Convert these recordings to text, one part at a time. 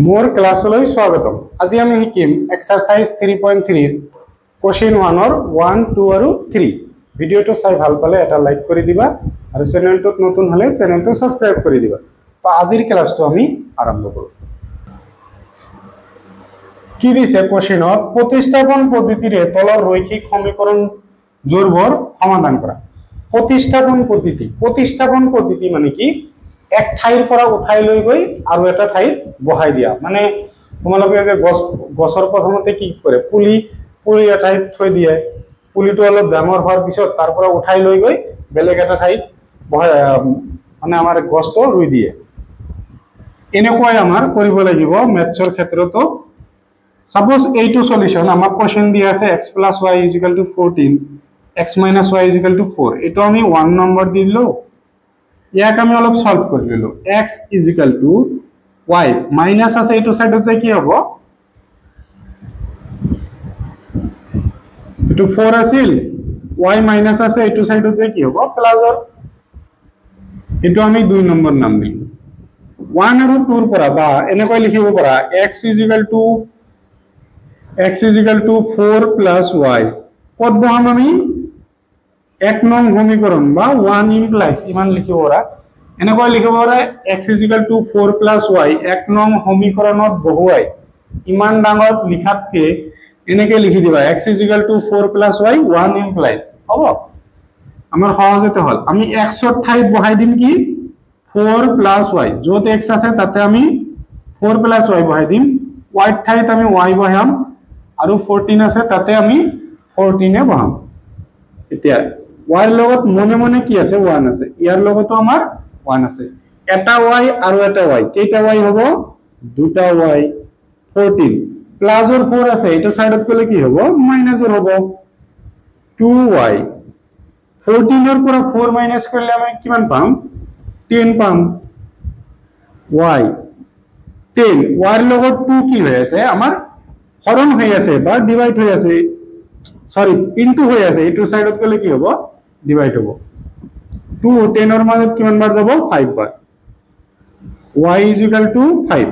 মোৰ ক্লাছলৈ স্বাগতম। আজি আমি শিকিম এক্সাৰসাইজ 3.3 ৰ কোশ্চেন 1 ৰ 1 2 আৰু 3। ভিডিওটো চাই ভাল পালে এটা লাইক কৰি দিবা আৰু চেনেলটোত নতুন হলে চেনেলটো সাবস্ক্ৰাইব কৰি দিবা। তো আজিৰ ক্লাছটো আমি আৰম্ভ কৰো। কি দিছে কোশ্চেনত প্ৰতিস্থাপন পদ্ধতিৰে তলৰ ৰৈখিক সমীকৰণ জোৰবোৰ সমাধান কৰা। প্ৰতিস্থাপন পদ্ধতি মানে কি এক ঠাইৰ পৰা উঠাই লৈ গৈ আৰু এটা ঠাইত বহাই দিয়া। মানে তোমালোকে যে গছৰ প্ৰথমতে কি কৰে, পুলি এঠাইত থৈ দিয়ে, পুলিটো অলপ ডাঙৰ হোৱাৰ পিছত তাৰ পৰা উঠাই লৈ গৈ বেলেগ এটা ঠাইত বহাই মানে আমাৰ গছটো ৰুই দিয়ে। এনেকৈ আমাৰ কৰিব লাগিব মেথছৰ ক্ষেত্ৰতো। সাপোজ এইটো সলিউশন আমাক কোশ্চেন দিয়া আছে x + y = 14 x - y = 4। এটো আমি 1 নম্বৰ দিলো, ইয়াক আমি অলপ সলভ কৰি ললো। x = y মাইনাস আছে এইটো সাইডত যাই কি হ'ব, এটো 4 আছিল, y মাইনাস আছে এইটো সাইডত যাই কি হ'ব প্লাস ৰ। এটো আমি 2 নম্বৰ নাম দিলো। 1 আৰু 2 ৰ পৰা বা এনেকৈ লিখিব পৰা x = 4 + y কত বহাম আমি 1 নং সমীকরণ বা 1 ইমপ্লাইজ ইমান লিখিব পৰা। এনেকৈ লিখিব পৰা x = 4 + y 1 নং সমীকৰণত বহুৱাই ইমান ডাঙৰ লিখাতকে এনেকৈ লিখি দিবা x = 4 + y 1 ইমপ্লাইজ হ'ব। আমাৰ সহজতে হল। আমি x ৰ ঠাইত বহাই দিম কি 4 + y, যত x আছে তাতে আমি 4 + y বহাই দিম, y ৰ ঠাইত আমি y বহাম আৰু 14 আছে তাতে আমি 14 বহাম। এতিয়া y ৰ লগত মনে মনে কি আছে 1 আছে, ইয়াৰ লগতো আমাৰ 1 আছে। এটা y আৰু এটা y কেইটা y হ'ব, দুটা y। 14 প্লাস ৰ 4 আছে, এইটো সাইডত গলে কি হ'ব মাইনাস ৰ হ'ব 2y। 14 ৰ পৰা 4 মাইনাস কৰিলে আমি কিমান পাম 10 পাম। y 10 y ৰ লগত 2 কি হৈ আছে আমাৰ হৰণ হৈ আছে বা ডিভাইড হৈ আছে, সরি ইনটু হৈ আছে। এইটো সাইডত গলে কি হ'ব ডিভাইড হ'ব। 2 10 ৰ মাজত কিমান বাৰ যাব 5 বাৰ। y = 5।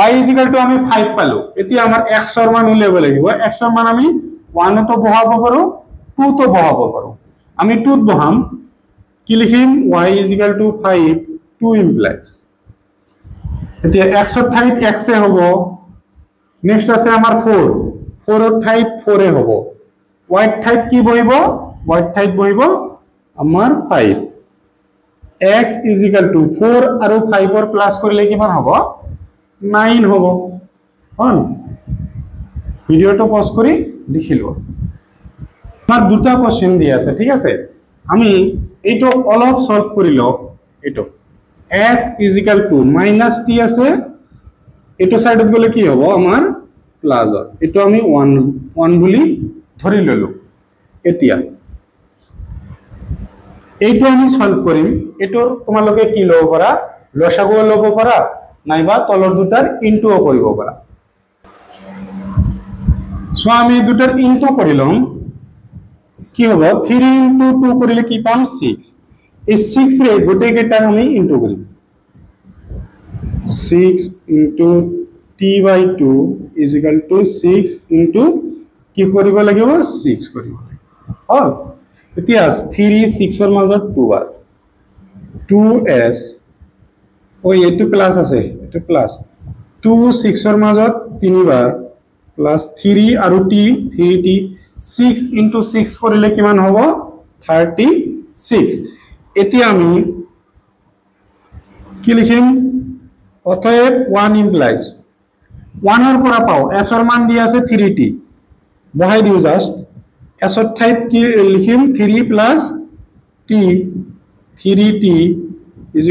y = আমি 5 পালো। এতিয়া আমাৰ x ৰ মান উলিয়াব লাগিব। x ৰ মান আমি 1 তো বহাব পাৰো, 2 তো বহাব পাৰো। আমি 2 ত বহাম, কি লিখিম y = 5 2 ইমপ্লাইজ। এতিয়া x ৰ ঠাইত x এ হ'ব, নেক্সট আছে আমাৰ 4 ৰ ঠাইত 4 এ হ'ব, y ৰ ঠাইত কি বহিব, y ৰ ঠাইত বহিব আমাৰ 5। x = 4 আৰু 5 ৰ প্লাস কৰিলে কিমান হ'ব 9 হ'ব। হল, ভিডিওটো পজ কৰি লিখিলো। আমাৰ দুটা কোশ্চেন দিয়া আছে, ঠিক আছে। আমি এইটো অলপ সলভ কৰি লও। এইটো s = -t আছে, এইটো সাইডত গলে কি হ'ব আমাৰ প্লাস ৰ। এটো আমি 1 বুলি ধৰি ললো। এতিয়া এইটো আমি সলভ কৰিম। এটোৰ তোমালোকে কি লব পাৰা, লসাগু লব পাৰা নাইবা তলৰ দুটাৰ ইনটুও কৰিব পাৰা। সো আমি দুটাৰ ইনটু কৰি লম, কি হ'ব 3 * 2 কৰিলে কি পাম 6। এই 6 ৰে গোটেই কেইটা আমি ইনটু কৰিম। 6 * t/2 = 6 * কি কৰিব লাগিব 6 কৰিব লাগিব। হল, এতিয়া 3 6 ৰ মাজত 2 বাৰ 2s, ওই এইটো প্লাস আছে, এইটো প্লাস 2 6 ৰ মাজত 3 বাৰ প্লাস 3 আৰু t 3t 6 * 6 কৰিলে কিমান হ'ব 36। এতিয়া আমি কি লিখিম, অতএব 1 ইমপ্লাইজ 1 ৰ পৰা পাও s ৰ মান দিয়া আছে 3t, বহাই দিও জাস্ট s ৰ ঠাইত কি লিখিম 3 + t 3t =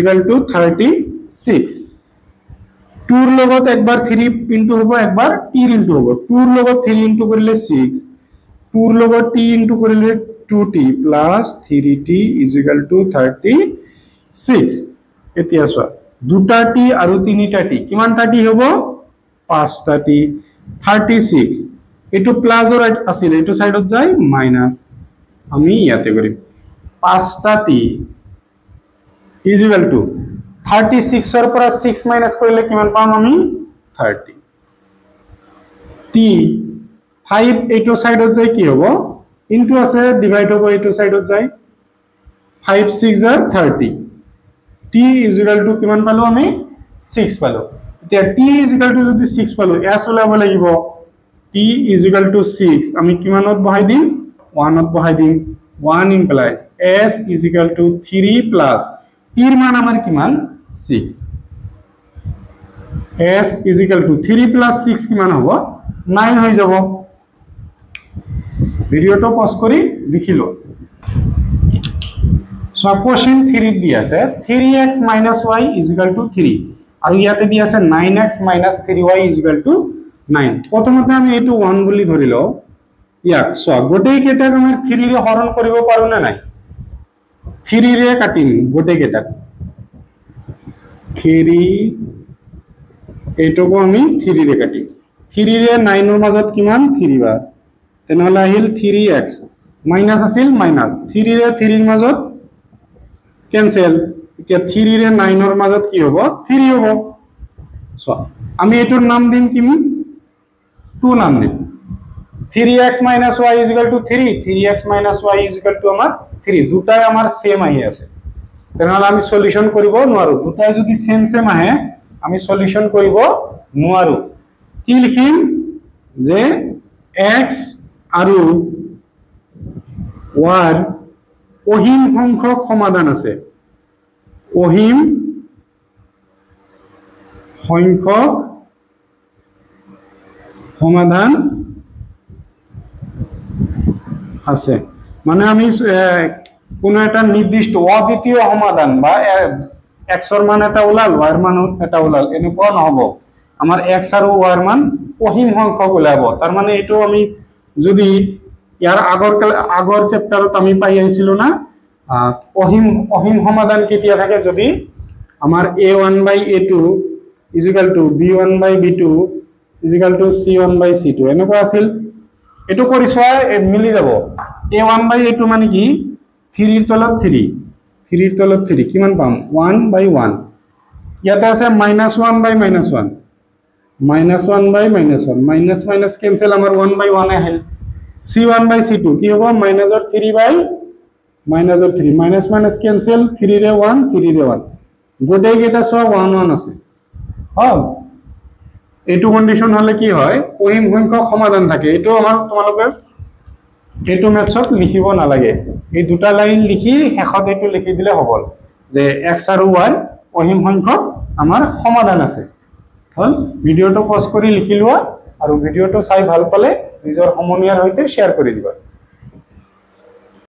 36। 2 ৰ লগত একবাৰ 3 ইনটু হ'ব, একবাৰ t ইনটু হ'ব। 2 ৰ লগত 3 ইনটু কৰিলে 6, 2 ৰ লগত t ইনটু কৰিলে 2t প্লাস 3t = 36। এতিয়া চোৱা দুটা t আৰু তিনিটা t, কিমানটা t হ'ব 5টা t 36। এটো প্লাসৰ আছিল, এটো সাইডত যায় মাইনাস, আমি ইয়াতে কৰিম 5টা t = 36 এৰ পৰা 6 মাইনাস কৰিলে কিমান পাম আমি 30 t 5 এইটো সাইডত যাই কি হ'ব ইনটু আছে ডিভাইড হ'ব এইটো সাইডত যাই 5 6 are 30 t is equal to কিমান পালো আমি 6 পালো এতিয়া t is equal to যদি 6 পালো s ওলাব লাগিব t is equal to 6 আমি কিমানত বহাই দিম 1ত বহাই দিম 1 implies s is equal to 3 plus t এর মান আমার কিমান 6 s is equal to 3 plus 6 কিমান হ'ব 9 হৈ যাব ভিডিওটো পজ কৰি লিখিলো সো কোশ্চেন 3 দি আছে 3x - y is equal to 3 আৰু ইয়াতে দি আছে 9x - 3y is equal to 9 প্ৰথমতে আমি এটো 1 বুলি ধৰিলো ইয়াক সো গোটেই কেটাক আমি 3 ৰে হৰণ কৰিব পাৰো না নাই 3 ৰে কাটিম গোটেই কেটাক 3 এটোকো আমি 3 ৰে কাটিম 3 ৰে 9 ৰ মাজত কিমান 3 বাৰ তেনেহলে আহিল 3x মাইনাস আছিল মাইনাস 3 ৰে 3 ৰ মাজত कैंसिल এতিয়া 3 रे 9 ৰ মাজত কি হ'ব 3 হ'ব সো আমি এটোৰ নাম দিম কি 2 নাম দিম 3x - y = 3 3x - y = আমাৰ 3 দুটাই আমাৰ সেম আহি আছে তেনেহলে আমি সলিউশন কৰিব নোৱাৰো দুটাই যদি সেম সেম আহে আমি সলিউশন কৰিব নোৱাৰো কি লিখিম যে x আৰু y অহিম সংখ্যক সমাধান আছে অহিম সংখ্যক সমাধান আছে মানে আমি কোন একটা নির্দিষ্ট অদ্বিতীয় সমাধান বা x এর মান এটা ওলাল y এর মান এটা ওলাল এনেকুৱা নহব আমার x আর y এর মান অহিম সংখ্যক ওলাব তার মানে এটো আমি যদি ইয়ার আগৰ চ্যাপ্টারত আমি পাই আইছিল না অহিম সমাধান কেতিয়া থাকে যদি আমার a1/a2 = b1/b2 = c1/c2 এনেকুৱা আছিল এটো কৰিছোৱা মিলি যাব a1/a2 মানে কি 3 ৰ তলত 3 3 ৰ তলত 3 কিমান পাম 1/1 ইয়াতে আছে -1/-1 -1/-1 মাইনাস মাইনাস ক্যান্সেল আমার 1/1 আহিল c1/c2 কি হ'ব -3/-3 মাইনাস মাইনাস ক্যান্সেল 3 रे 1 3 रे 1 গোটেই কেটা সব 1 1 আছে হল এটো কন্ডিশন হলে কি হয় অহিম সংখ্যক সমাধান থাকে এটো আমার তোমালোকে এটো ম্যাথছত লিখিব না লাগে এই দুটা লাইন লিখি হেখত এটো লিখি দিলে হবল যে x আৰু y অহিম সংখ্যক আমাৰ সমাধান আছে হল ভিডিওটো পজ কৰি লিখি লোৱা আৰু ভিডিওটো চাই ভাল পালে নিজৰ সমনীয়াৰ সৈতে শেয়াৰ কৰি দিবা